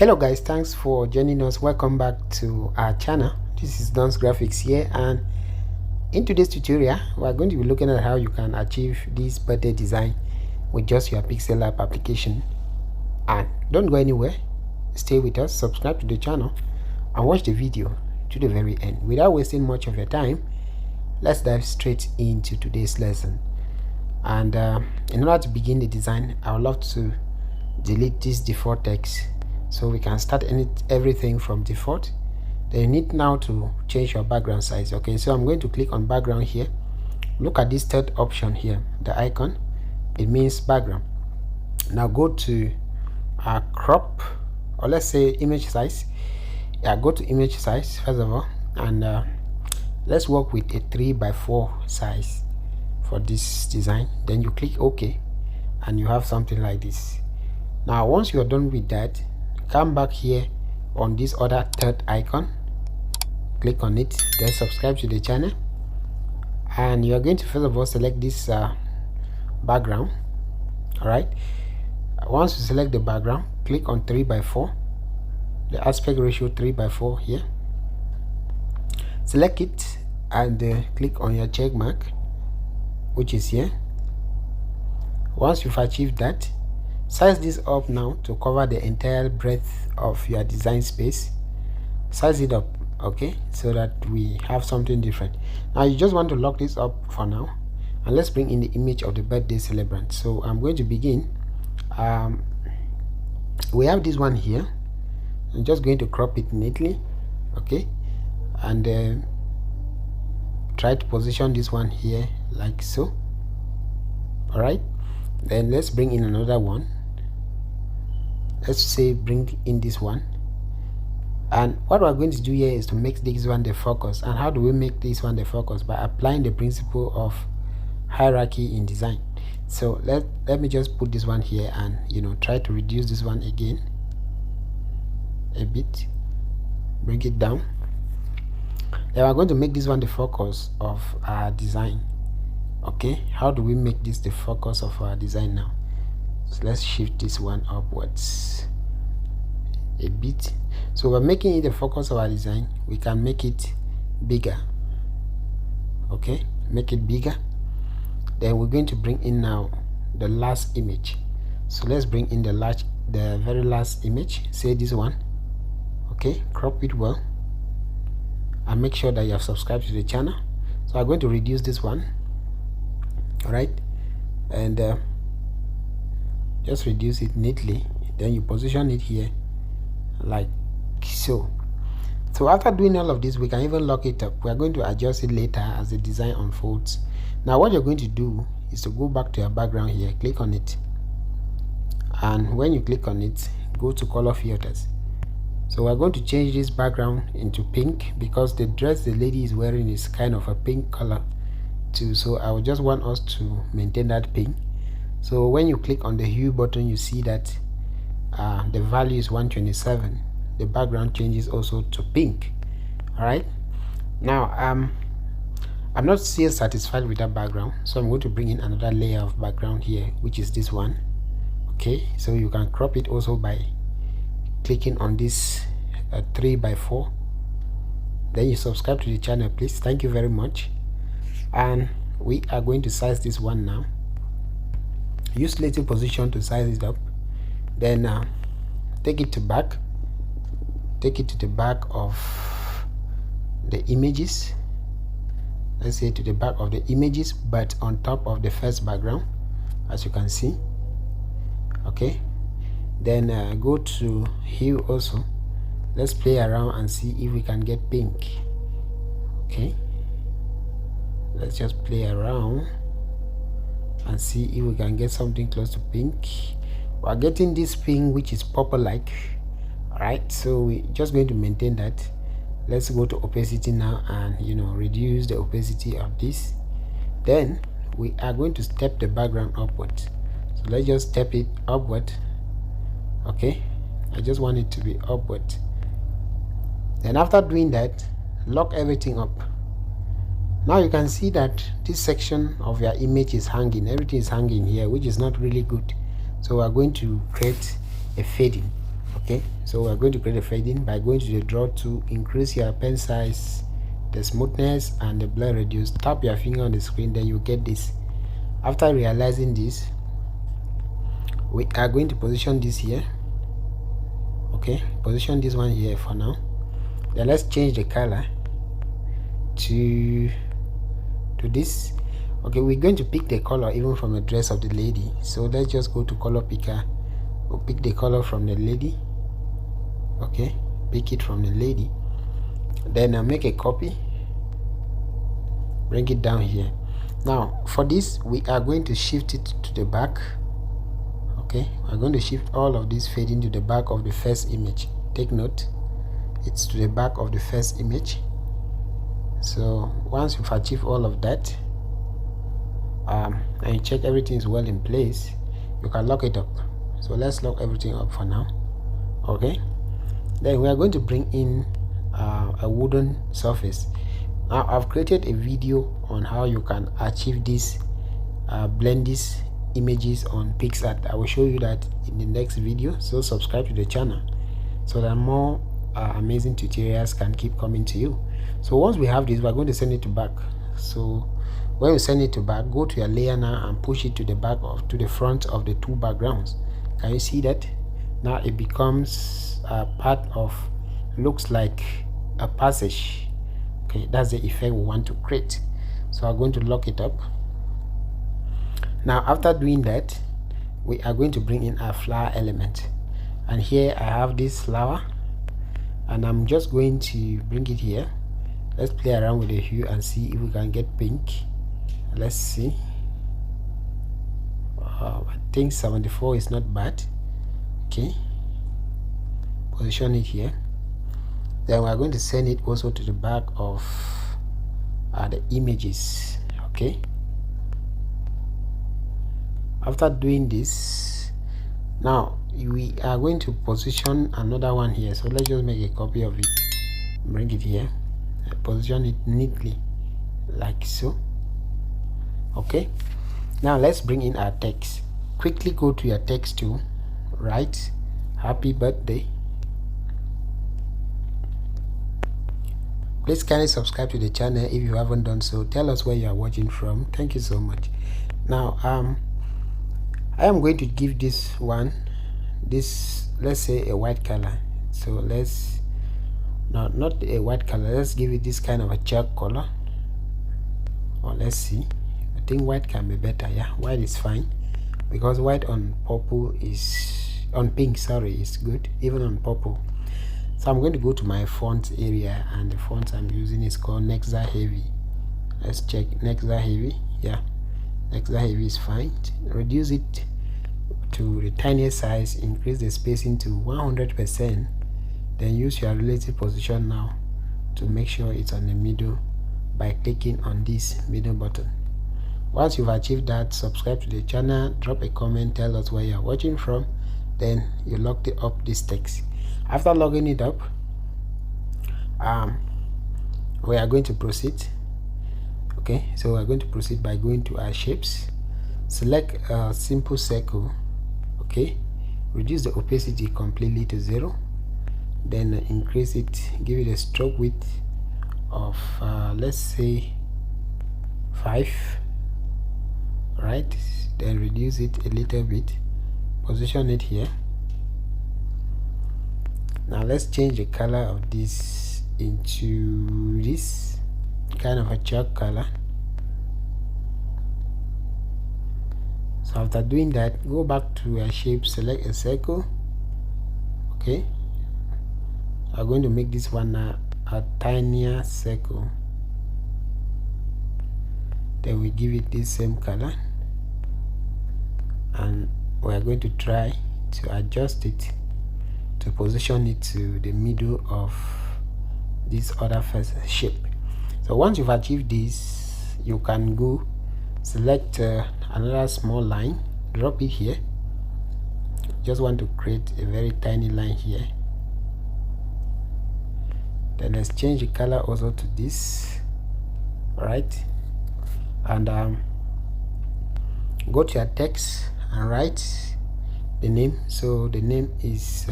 Hello guys, thanks for joining us. Welcome back to our channel. This is Don's Graphics here, and in today's tutorial we are going to be looking at how you can achieve this birthday design with just your Pixellab application. And don't go anywhere, stay with us, subscribe to the channel and watch the video to the very end. Without wasting much of your time, let's dive straight into today's lesson. And in order to begin the design, I would love to delete this default text so we can start everything from default. Then you need now to change your background size. Okay, so I'm going to click on background here. Look at this third option here, the icon. It means background. Now go to crop, or let's say image size. Yeah, go to image size first of all, and let's work with a 3x4 size for this design. Then you click OK and you have something like this. Now once you are done with that, come back here on this other third icon, click on it, then subscribe to the channel, and you are going to first of all select this background. All right, once you select the background, click on 3x4, the aspect ratio 3x4 here, select it and click on your check mark, which is here. Once you've achieved that, size this up now to cover the entire breadth of your design space. Size it up, okay, so that we have something different. Now you just want to lock this up for now, and let's bring in the image of the birthday celebrant. So I'm going to begin. We have this one here. I'm just going to crop it neatly, okay, and try to position this one here like so. All right, then let's bring in another one. Let's say bring in this one, and what we're going to do here is to make this one the focus. And how do we make this one the focus? By applying the principle of hierarchy in design. So let me just put this one here and try to reduce this one again a bit, bring it down. Then we're going to make this one the focus of our design. Okay, how do we make this the focus of our design now? So let's shift this one upwards a bit. So we're making it the focus of our design. We can make it bigger. Okay, make it bigger. Then we're going to bring in now the last image. So let's bring in the very last image, say this one. Okay, crop it well and make sure that you have subscribed to the channel. So I'm going to reduce this one. All right, and just reduce it neatly. Then you position it here like so. So after doing all of this, we can even lock it up. We are going to adjust it later as the design unfolds. Now what you're going to do is to go back to your background here, click on it, and when you click on it, go to color filters. So we're going to change this background into pink because the dress the lady is wearing is kind of a pink color too. So I would just want us to maintain that pink. So when you click on the hue button, you see that the value is 127. The background changes also to pink. All right, now I'm not still satisfied with that background, so I'm going to bring in another layer of background here, which is this one. Okay, so you can crop it also by clicking on this 3x4. Then you subscribe to the channel, please. Thank you very much. And we are going to size this one now. Use relative position to size it up. Then take it to back. Take it to the back of the images. Let's say to the back of the images, but on top of the first background, as you can see. Okay. Then go to hue also. Let's play around and see if we can get pink. Okay. Let's just play around and see if we can get something close to pink. We're getting this pink which is purple like. All right, so we're just going to maintain that. Let's go to opacity now and reduce the opacity of this. Then we are going to step the background upward. So let's just step it upward. Okay, I just want it to be upward. Then after doing that, lock everything up. Now you can see that this section of your image is hanging. Everything is hanging here, which is not really good. So we are going to create a fading. Okay, so we're going to create a fading by going to the draw tool, increase your pen size, the smoothness and the blur reduce. Tap your finger on the screen, then you get this. After realizing this, we are going to position this here. Okay, position this one here for now. Then let's change the color to this. Okay, we're going to pick the color even from the dress of the lady, so let's just go to color picker. We'll pick the color from the lady. Okay, pick it from the lady, then I'll make a copy, bring it down here. Now for this we are going to shift it to the back. Okay, we're going to shift all of this fading to the back of the first image. Take note, it's to the back of the first image. So once you've achieved all of that, and you check everything is well in place, you can lock it up. So let's lock everything up for now. Okay, then we are going to bring in a wooden surface. Now I've created a video on how you can achieve this, blend these images on Pixellab. I will show you that in the next video, so subscribe to the channel so that more amazing tutorials can keep coming to you. So once we have this, we're going to send it to back. So when we send it to back, go to your layer now and push it to the back of to the front of the two backgrounds. Can you see that? Now it becomes a part of, looks like a passage. Okay, that's the effect we want to create. So I'm going to lock it up. Now after doing that, we are going to bring in our flower element, and here I have this flower and I'm just going to bring it here. Let's play around with the hue and see if we can get pink. Let's see. I think 74 is not bad. Okay, position it here. Then we're going to send it also to the back of the images. Okay, after doing this, now we are going to position another one here. So let's just make a copy of it, bring it here, position it neatly like so. Okay, now let's bring in our text. Quickly go to your text tool, write happy birthday. Please kindly subscribe to the channel if you haven't done so. Tell us where you are watching from. Thank you so much. Now I am going to give this one this, let's say, a white color. So let's not a white color, let's give it this kind of a chalk color, or let's see, I think white can be better. Yeah, white is fine, because white on purple is, on pink, sorry, is good, even on purple. So I'm going to go to my font area, and the font I'm using is called Nexa Heavy. Let's check Nexa Heavy. Yeah, Nexa Heavy is fine. Reduce it to the tiniest size, increase the spacing to 100%, then use your relative position now to make sure it's on the middle by clicking on this middle button. Once you've achieved that, subscribe to the channel, drop a comment, tell us where you're watching from, then you locked it up this text. After logging it up, we are going to proceed. Okay, so we're going to proceed by going to our shapes, select a simple circle. Okay, reduce the opacity completely to 0, then increase it, give it a stroke width of let's say 5, right? Then reduce it a little bit, position it here. Now let's change the color of this into this kind of a chalk color. So after doing that, go back to your shape, select a circle. Okay, I'm going to make this one a tinier circle, then we give it this same color, and we are going to try to adjust it to position it to the middle of this other first shape. So once you've achieved this, you can go select another small line, drop it here. Just want to create a very tiny line here. Then let's change the color also to this, right? And go to your text and write the name. So the name is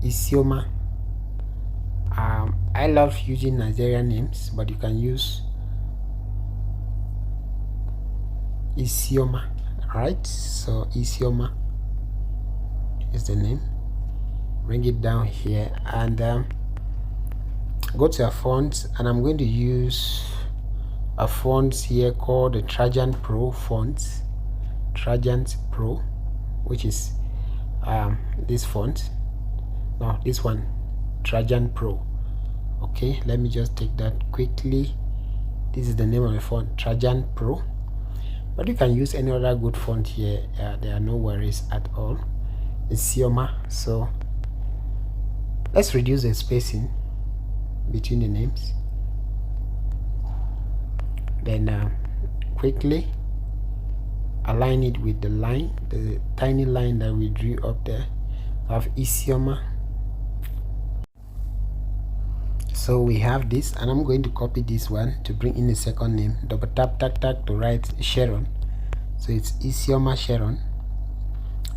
Isioma. I love using Nigerian names, but you can use Isioma, right? So Isioma is the name. Bring it down here and go to a font, and I'm going to use a font here called the Trajan Pro font. Trajan Pro, which is this font. No, this one, Trajan Pro. Okay, let me just take that quickly. This is the name of the font, Trajan Pro, but you can use any other good font here. There are no worries at all. It's Isioma. So let's reduce the spacing between the names, then quickly align it with the line, the tiny line that we drew up there of Isioma. So we have this, and I'm going to copy this one to bring in the second name. Double tap to write Sharon. So it's Isioma Sharon.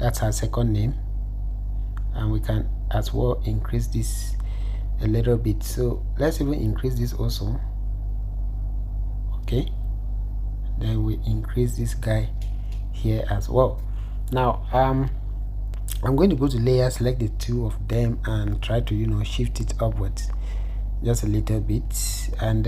That's her second name, and we can as well increase this a little bit. So let's even increase this also. Okay, then we increase this guy here as well. Now I'm going to go to layer, select the two of them, and try to shift it upwards just a little bit, and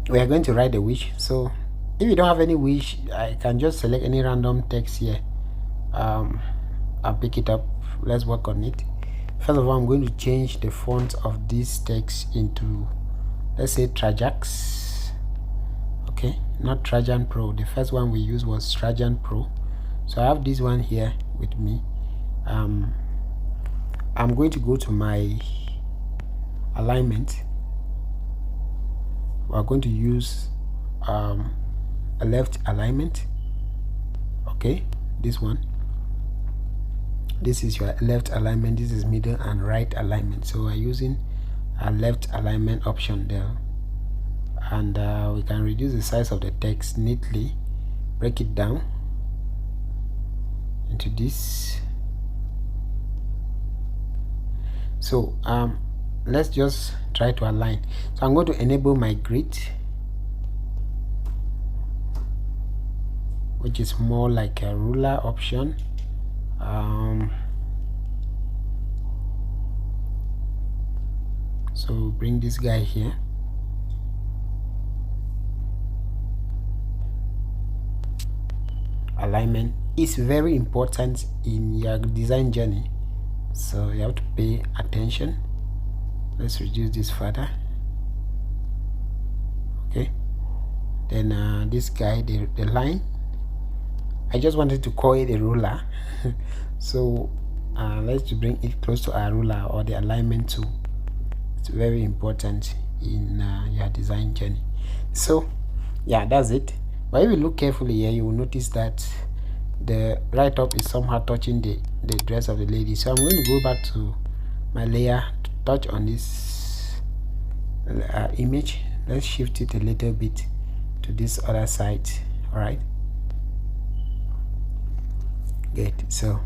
we are going to write the wish. So if you don't have any wish, I can just select any random text here. I'll pick it up. Let's work on it. First of all, I'm going to change the font of this text into, let's say, Trajax. Okay, not Trajan Pro. The first one we used was Trajan Pro. So I have this one here with me. I'm going to go to my alignment. We're going to use a left alignment. Okay, this one. This is your left alignment. This is middle and right alignment. So we're using a left alignment option there, and we can reduce the size of the text neatly. Break it down into this. So let's just try to align. So I'm going to enable my grid, which is more like a ruler option. So bring this guy here. Alignment is very important in your design journey, so you have to pay attention. Let's reduce this further. Okay, then this guy, the line, I just wanted to call it a ruler. So let's bring it close to our ruler or the alignment tool. It's very important in your design journey. So yeah, that's it. But if you look carefully here, you will notice that the right up is somehow touching the dress of the lady. So I'm going to go back to my layer to touch on this image. Let's shift it a little bit to this other side. All right, good. So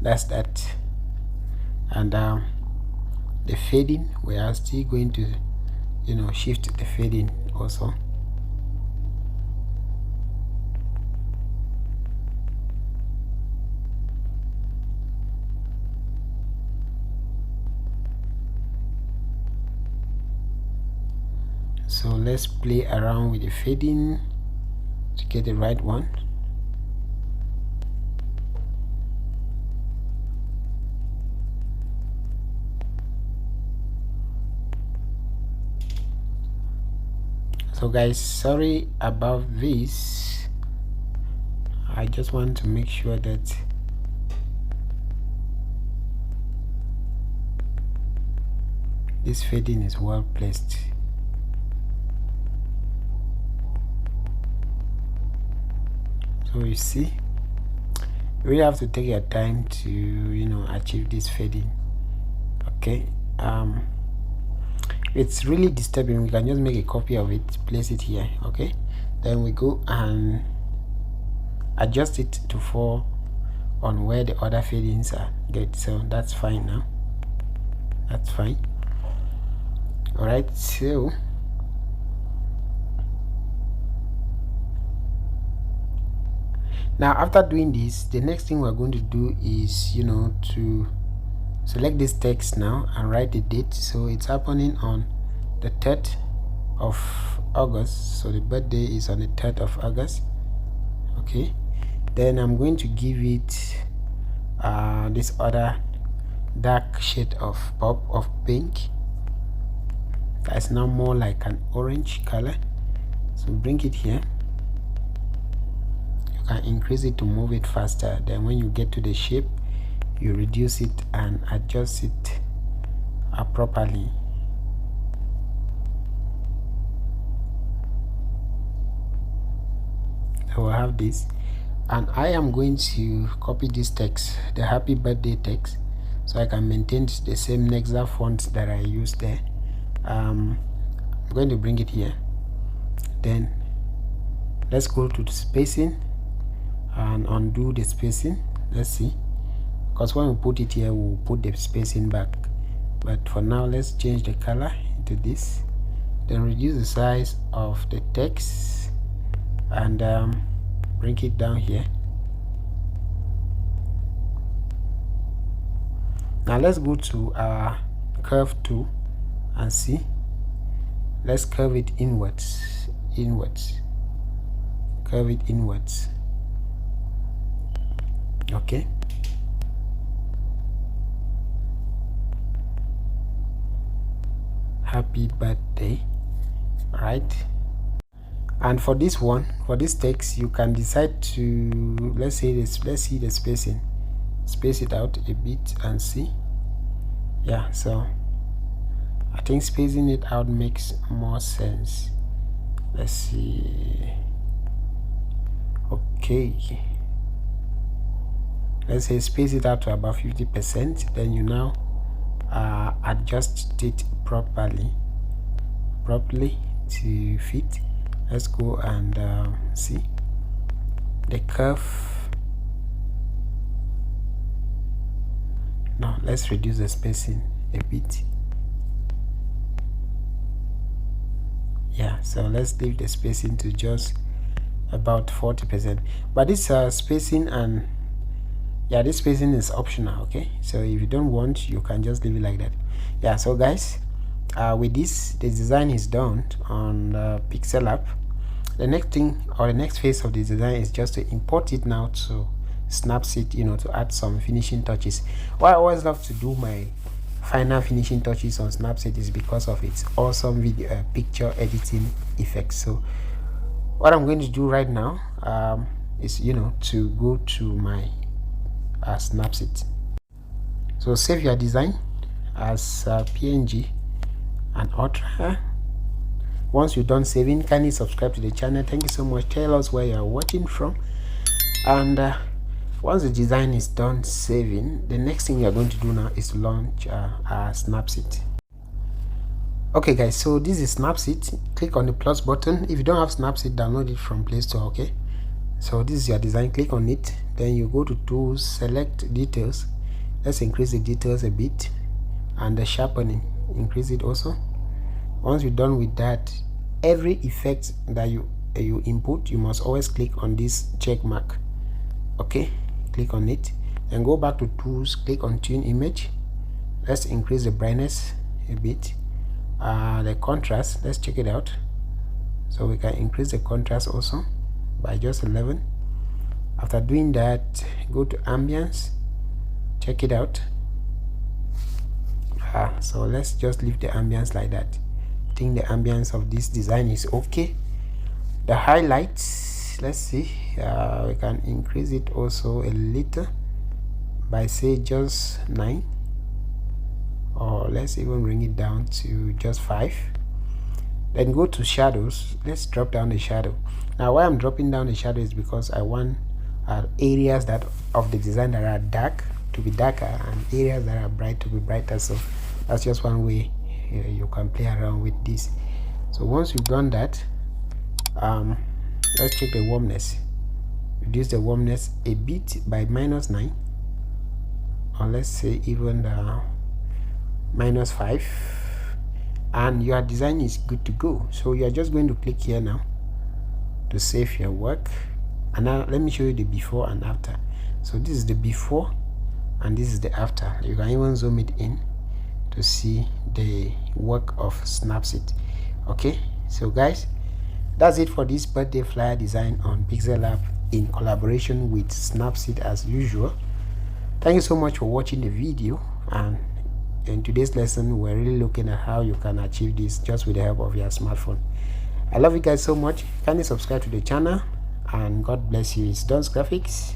that's that. And the fading, we are still going to shift the fading also. So let's play around with the fading to get the right one. So guys, sorry about this. I just want to make sure that this fading is well placed. So you see, you really have to take your time to achieve this fading. Okay, it's really disturbing. We can just make a copy of it, place it here. Okay, then we go and adjust it to 4 on where the other fadings are. Good, so that's fine now. That's fine. All right, so now after doing this, the next thing we're going to do is, you know, to select this text now and write the date. So it's happening on the 3rd of August, so the birthday is on the 3rd of August. Okay, then I'm going to give it this other dark shade of pop of pink that's now more like an orange color. So bring it here. You can increase it to move it faster. Then when you get to the shape, you reduce it and adjust it properly. So we'll have this, and I am going to copy this text, the happy birthday text, so I can maintain the same Nexa font that I used there. I'm going to bring it here. Then let's go to the spacing and undo the spacing. Let's see, because when we put it here, we'll put the spacing back, but for now let's change the color into this. Then reduce the size of the text and bring it down here. Now let's go to our curve tool and see. Let's curve it inwards, curve it inwards. Okay, happy birthday. All right, and for this one, for this text, you can decide to, let's see the spacing, space it out a bit and see. Yeah, so I think spacing it out makes more sense. Let's see. Okay, let's say space it out to about 50%. Then you now adjust it properly to fit. Let's go and see the curve. Now let's reduce the spacing a bit. Yeah, so let's leave the spacing to just about 40%, but this spacing, and yeah, this spacing is optional. Okay, so if you don't want, you can just leave it like that. Yeah, so guys, with this, the design is done on Pixellab. The next thing, or the next phase of the design, is just to import it now to Snapseed, you know, to add some finishing touches. Why I always love to do my final finishing touches on Snapseed is because of its awesome video picture editing effects. So what I'm going to do right now is, you know, to go to my Snapseed. So save your design as PNG and Ultra. Once you're done saving, kindly subscribe to the channel. Thank you so much. Tell us where you are watching from, and once the design is done saving, the next thing you're going to do now is to launch Snapseed. Okay guys, so this is Snapseed. Click on the plus button. If you don't have Snapseed, download it from Play Store. Okay, so this is your design. Click on it, then you go to tools, select details. Let's increase the details a bit, and the sharpening, increase it also. Once you're done with that, every effect that you input, you must always click on this check mark. Okay, click on it and go back to tools, click on tune image. Let's increase the brightness a bit. The contrast, let's check it out. So we can increase the contrast also by just 11. After doing that, go to ambience, check it out. So let's just leave the ambience like that. I think the ambience of this design is okay. The highlights, let's see, we can increase it also a little by, say, just 9, or let's even bring it down to just 5. Then go to shadows. Let's drop down the shadow. Now why I'm dropping down the shadow is because I want areas that of the design that are dark to be darker and areas that are bright to be brighter. So that's just one way you can play around with this. So once you've done that, let's check the warmness. reduce the warmness a bit by -9, or let's say even -5, and your design is good to go. So you are just going to click here now to save your work. And now let me show you the before and after. So this is the before and this is the after. You can even zoom it in to see the work of Snapseed. Okay, so guys, that's it for this birthday flyer design on Pixellab in collaboration with Snapseed as usual. Thank you so much for watching the video, and in today's lesson we're really looking at how you can achieve this just with the help of your smartphone. I love you guys so much. Kindly subscribe to the channel, and God bless you. It's Don's Graphics.